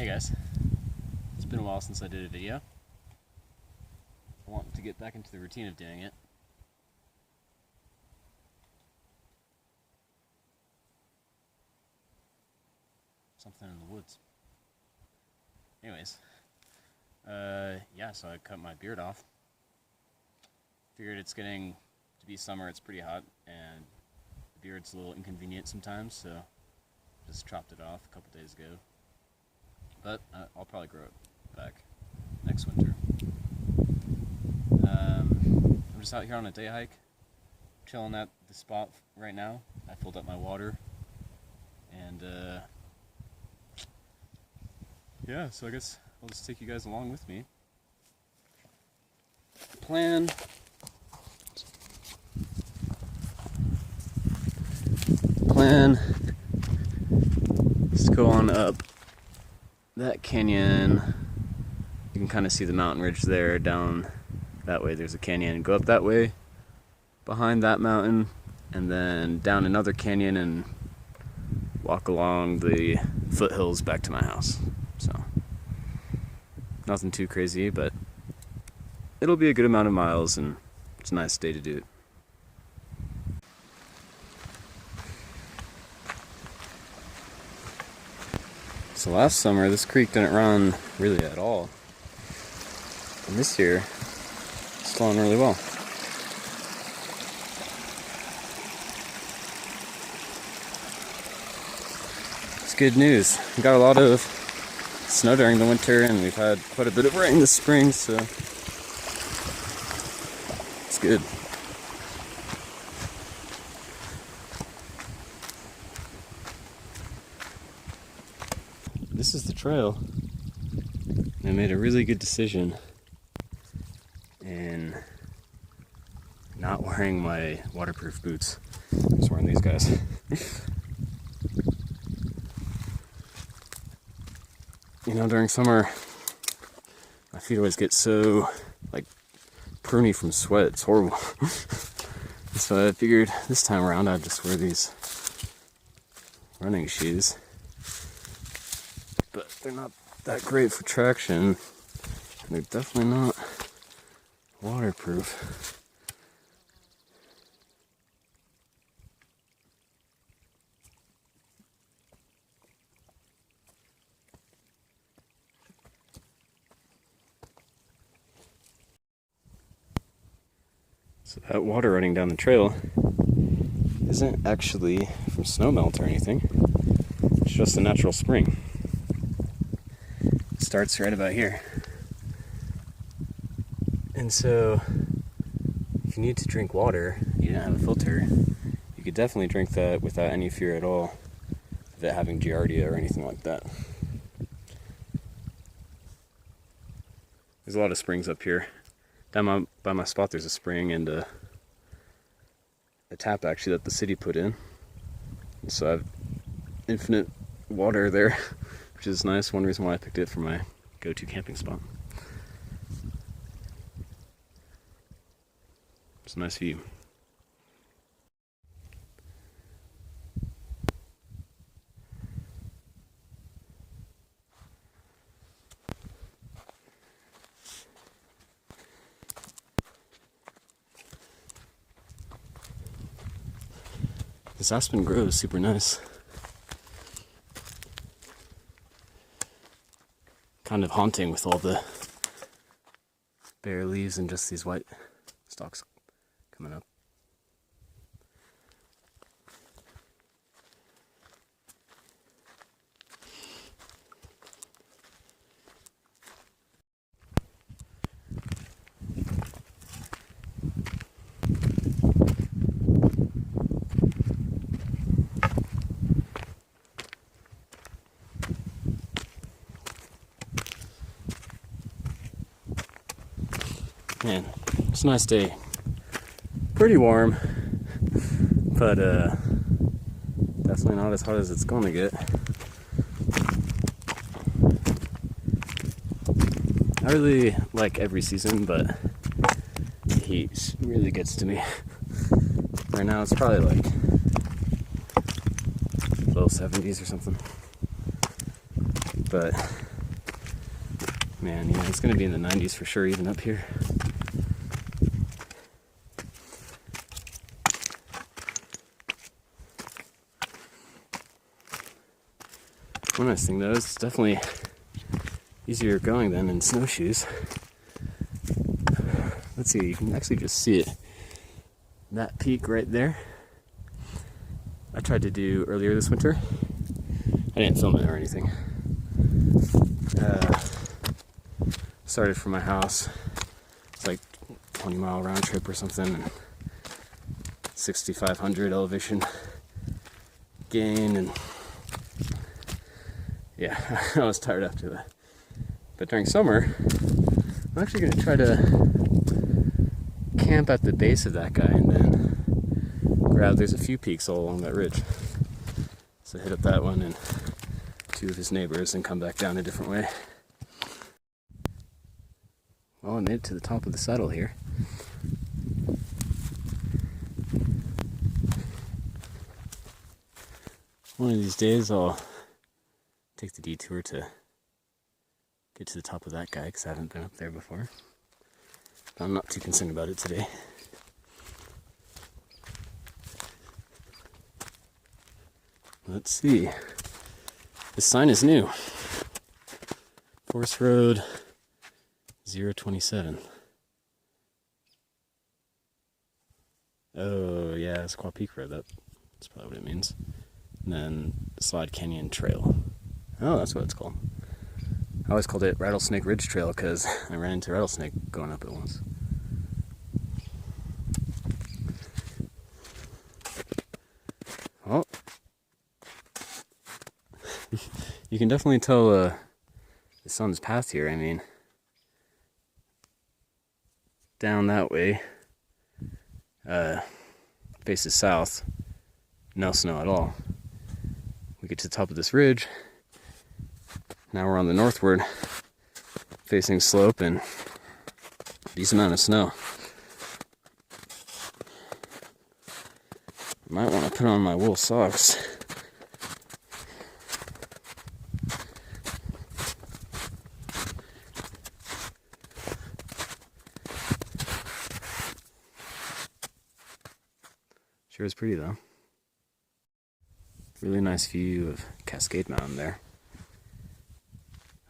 Hey guys, it's been a while since I did a video. I want to get back into the routine of doing it. Something in the woods. Anyways, yeah, so I cut my beard off. Figured it's getting to be summer, it's pretty hot, and the beard's a little inconvenient sometimes, so just chopped it off a couple days ago. But I'll probably grow it back next winter. I'm just out here on a day hike, chilling at the spot right now. I filled up my water, and yeah, so I guess I'll just take you guys along with me. Plan is to go on up that canyon. You can kind of see the mountain ridge there. Down that way there's a canyon. Go up that way behind that mountain, and then down another canyon and walk along the foothills back to my house. So nothing too crazy, but it'll be a good amount of miles, and it's a nice day to do it. So last summer this creek didn't run really at all, and this year it's flowing really well. It's good news. We got a lot of snow during the winter, and we've had quite a bit of rain this spring, so it's good. This is the trail. I made a really good decision in not wearing my waterproof boots. I'm just wearing these guys. You know, during summer, my feet always get so, like, pruny from sweat. It's horrible. So I figured this time around I'd just wear these running shoes. But they're not that great for traction, and they're definitely not waterproof. So that water running down the trail isn't actually from snowmelt or anything. It's just a natural spring. It starts right about here. And so if you need to drink water, you didn't have a filter, you could definitely drink that without any fear at all of it having Giardia or anything like that. There's a lot of springs up here. Down by my spot there's a spring and a tap actually that the city put in. And so I have infinite water there, which is nice. One reason why I picked it for my go-to camping spot. It's a nice view. This aspen grove is super nice. Kind of haunting with all the bare leaves and just these white stalks coming up. Man, it's a nice day. Pretty warm, but definitely not as hot as it's gonna get. I really like every season, but the heat really gets to me. Right now it's probably like low 70s or something. But Man, yeah, it's gonna be in the 90s for sure, even up here. One nice thing though is it's definitely easier going than in snowshoes. Let's see, you can actually just see it. That peak right there, I tried to do earlier this winter. I didn't film it or anything. Started from my house. It's like 20-mile round trip or something. And 6,500 elevation gain, and yeah, I was tired after that. But during summer, I'm actually going to try to camp at the base of that guy and then grab, there's a few peaks all along that ridge. So hit up that one and two of his neighbors and come back down a different way. Well, I made it to the top of the saddle here. One of these days I'll take the detour to get to the top of that guy because I haven't been up there before. But I'm not too concerned about it today. Let's see. This sign is new. Forest Road 027. Oh yeah, it's Squaw Peak Road. That's probably what it means. And then Slide Canyon Trail. Oh, that's what it's called. I always called it Rattlesnake Ridge Trail because I ran into a rattlesnake going up it once. Oh. You can definitely tell the sun's path here. I mean, down that way, faces south, no snow at all. We get to the top of this ridge. Now we're on the northward facing slope and decent amount of snow. Might want to put on my wool socks. Sure is pretty though. Really nice view of Cascade Mountain there.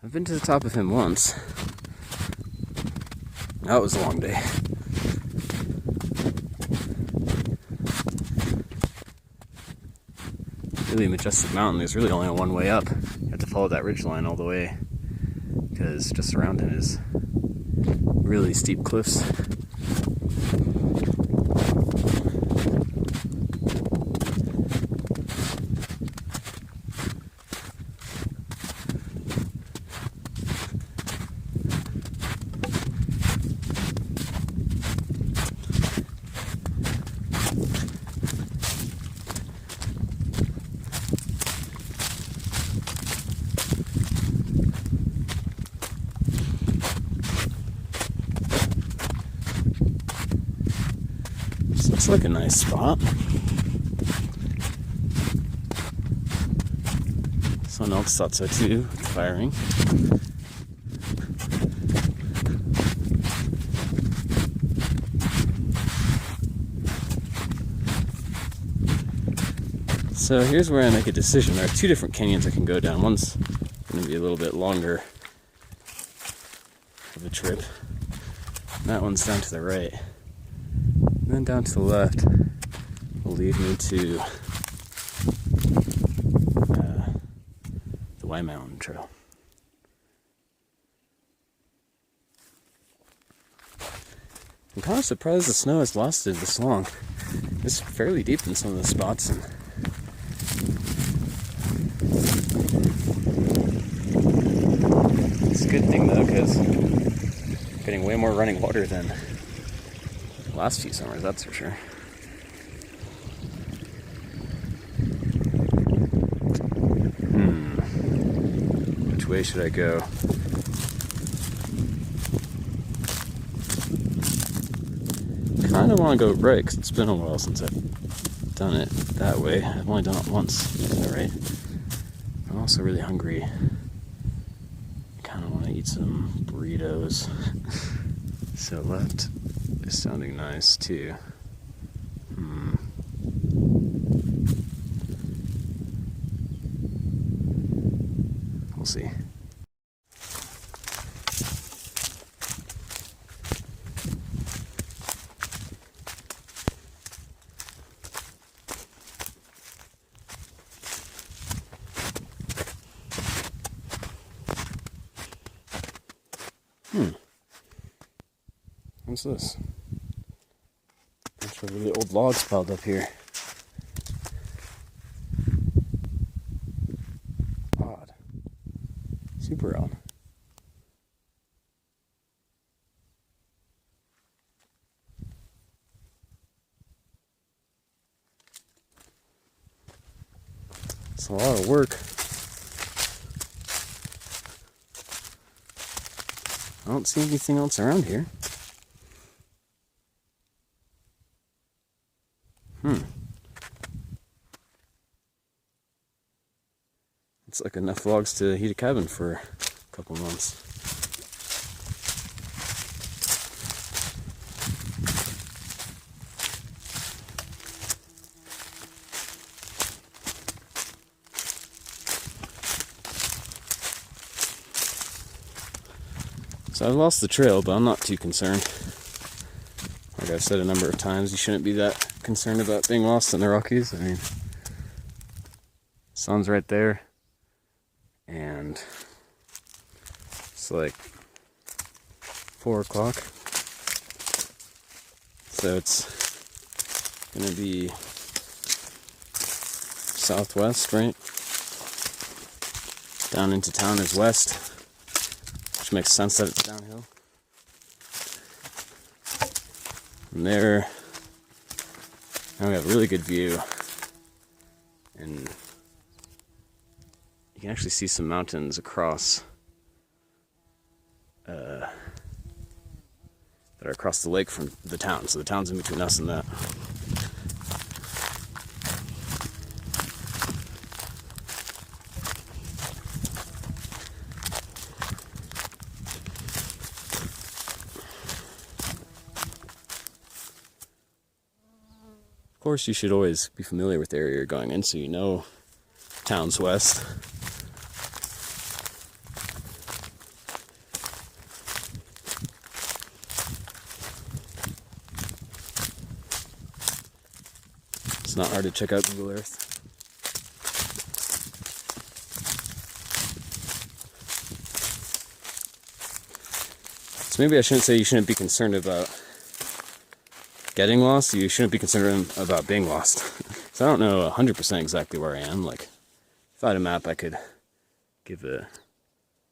I've been to the top of him once. That was a long day. Really majestic mountain. There's really only one way up. You have to follow that ridge line all the way because just around it is really steep cliffs. Looks like a nice spot. Someone else thought so too, with firing. So here's where I make a decision. There are two different canyons I can go down. One's going to be a little bit longer of a trip. And that one's down to the right. And then down to the left will lead me to the Y Mountain Trail. I'm kind of surprised the snow has lasted this long. It's fairly deep in some of the spots. And it's a good thing though, because I'm getting way more running water than the last few summers, that's for sure. Which way should I go? I kind of want to go right because it's been a while since I've done it that way. I've only done it once, is that right? I'm also really hungry. I kind of want to eat some burritos. So left is sounding nice too. We'll see. What's this? Bunch of really old logs piled up here. Odd. Super odd. It's a lot of work. I don't see anything else around here. It's like enough logs to heat a cabin for a couple months. So I've lost the trail, but I'm not too concerned. Like I've said a number of times, you shouldn't be that concerned about being lost in the Rockies. I mean, sun's right there, and it's like 4 o'clock. So it's gonna be southwest, right? Down into town is west, which makes sense that it's downhill. From there, now we have a really good view, and you can actually see some mountains across that are across the lake from the town. So the town's in between us and that. Of course, you should always be familiar with the area you're going in, so you know town's west. It's not hard to check out Google Earth. So maybe I shouldn't say you shouldn't be concerned about getting lost. You shouldn't be concerned about being lost. So I don't know 100% exactly where I am. Like, if I had a map, I could give a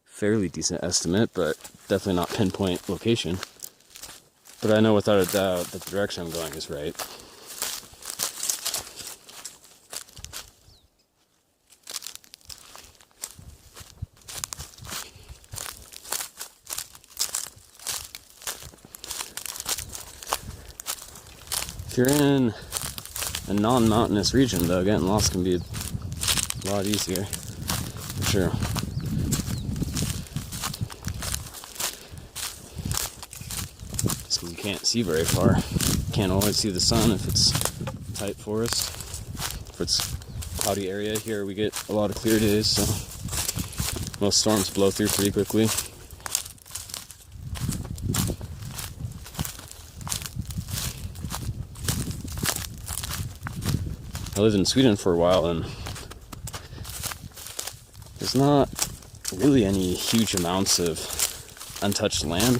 fairly decent estimate, but definitely not pinpoint location. But I know without a doubt that the direction I'm going is right. If you're in a non-mountainous region, though, getting lost can be a lot easier, for sure. Just because you can't see very far. You can't always see the sun if it's tight forest. If it's cloudy area, here we get a lot of clear days, so most storms blow through pretty quickly. I lived in Sweden for a while, and there's not really any huge amounts of untouched land,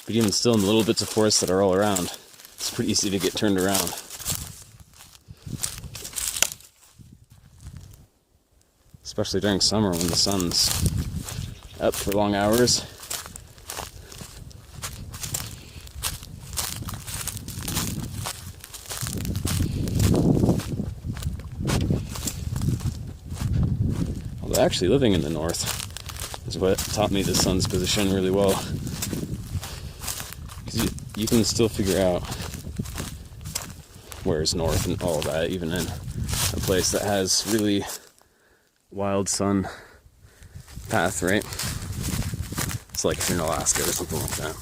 but even still, in the little bits of forest that are all around, it's pretty easy to get turned around. Especially during summer when the sun's up for long hours. Actually, living in the north is what taught me the sun's position really well. Because you can still figure out where's north and all that, even in a place that has really wild sun path, right? It's like if you're in Alaska or something like that.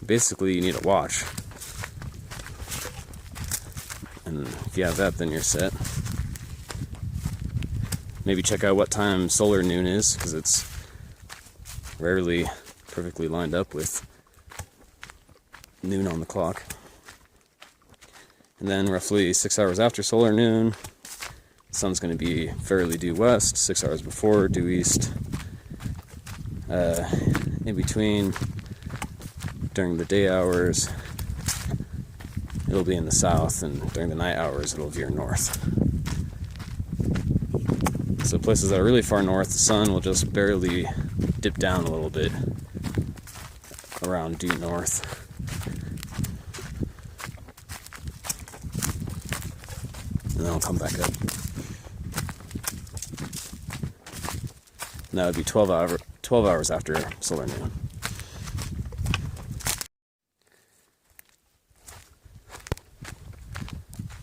Basically, you need a watch. And if you have that, then you're set. Maybe check out what time solar noon is, because it's rarely perfectly lined up with noon on the clock. And then roughly 6 hours after solar noon, the sun's going to be fairly due west, 6 hours before due east. In between, during the day hours, it'll be in the south, and during the night hours, it'll veer north. So places that are really far north, the sun will just barely dip down a little bit around due north. And then it'll come back up. And that would be 12 hours after solar noon.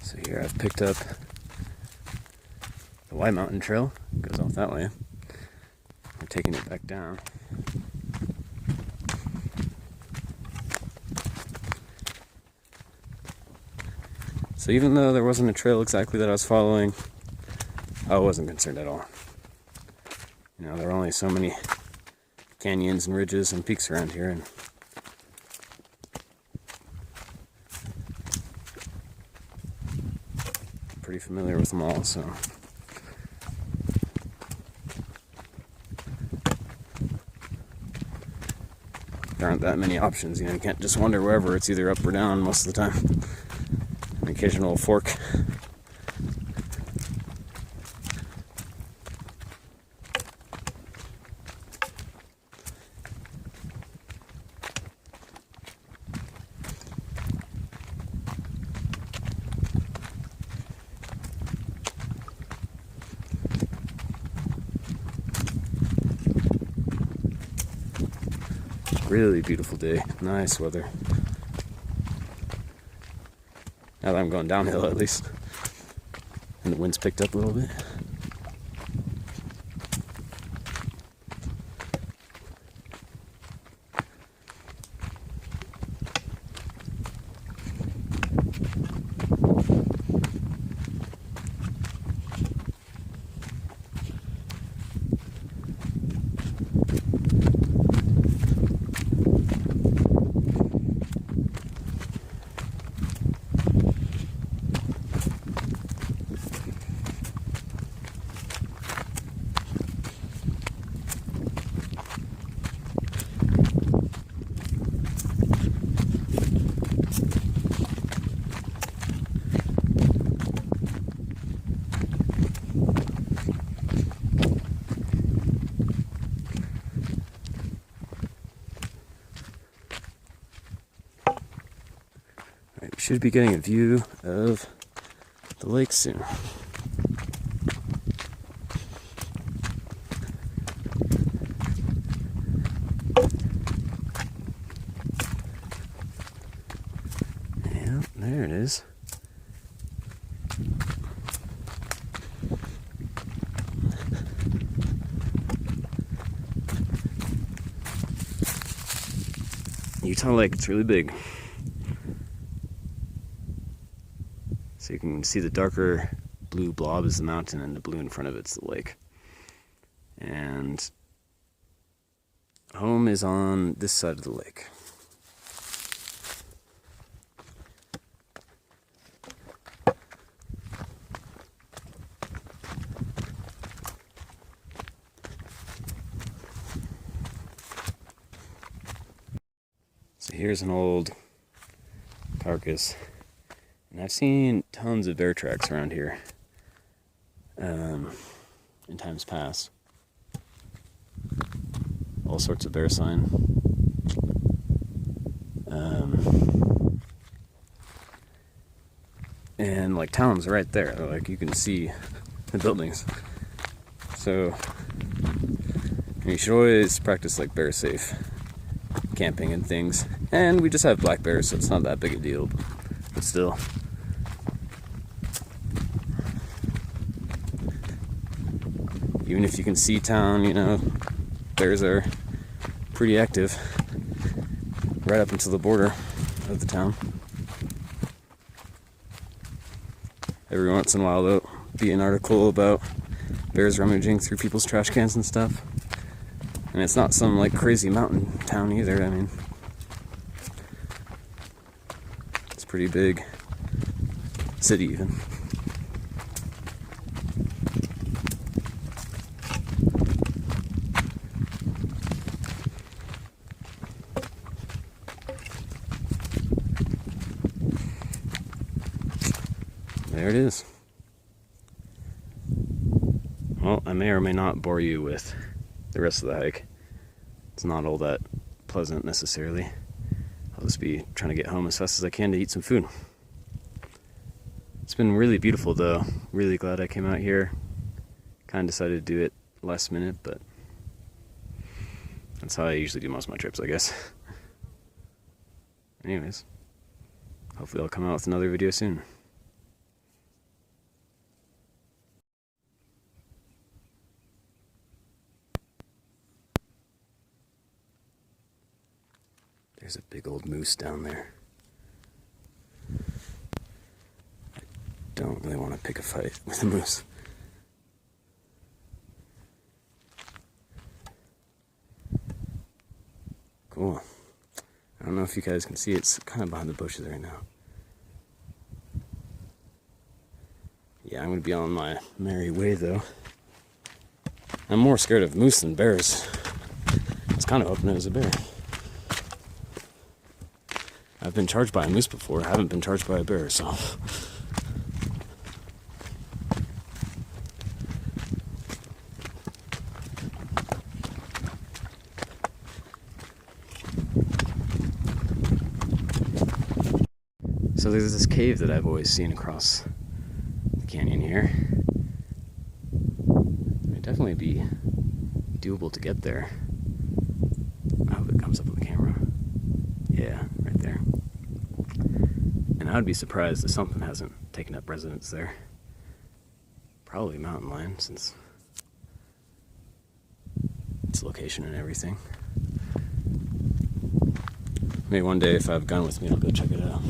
So here I've picked up the White Mountain Trail. It goes off that way. We're taking it back down. So even though there wasn't a trail exactly that I was following, I wasn't concerned at all. You know, there are only so many canyons and ridges and peaks around here, and I'm pretty familiar with them all, so there aren't that many options. You know, you can't just wander wherever. It's either up or down most of the time. An occasional fork. Really beautiful day. Nice weather. Now that I'm going downhill, at least. And the wind's picked up a little bit. We should be getting a view of the lake soon. Yeah, there it is. Utah Lake, it's really big. So you can see the darker blue blob is the mountain, and the blue in front of it's the lake. And home is on this side of the lake. So here's an old carcass. And I've seen tons of bear tracks around here in times past. All sorts of bear sign. And like town's right there. Like you can see the buildings. So you should always practice like bear safe camping and things. And we just have black bears, so it's not that big a deal. but still. Even if you can see town, you know, bears are pretty active right up until the border of the town. Every once in a while, there'll be an article about bears rummaging through people's trash cans and stuff. And it's not some like crazy mountain town either. I mean, it's a pretty big city even. There it is. Well, I may or may not bore you with the rest of the hike. It's not all that pleasant necessarily. I'll just be trying to get home as fast as I can to eat some food. It's been really beautiful though. Really glad I came out here. Kind of decided to do it last minute, but that's how I usually do most of my trips, I guess. Anyways, hopefully I'll come out with another video soon. There's a big old moose down there. I don't really want to pick a fight with a moose. Cool. I don't know if you guys can see, it's kind of behind the bushes right now. Yeah, I'm going to be on my merry way though. I'm more scared of moose than bears. I was kind of hoping it was a bear. I've been charged by a moose before, I haven't been charged by a bear, so. So there's this cave that I've always seen across the canyon here. It'd definitely be doable to get there. I hope it comes up on the camera. Yeah, right there. And I would be surprised if something hasn't taken up residence there. Probably mountain lion, since its location and everything. Maybe one day if I have a gun with me, I'll go check it out.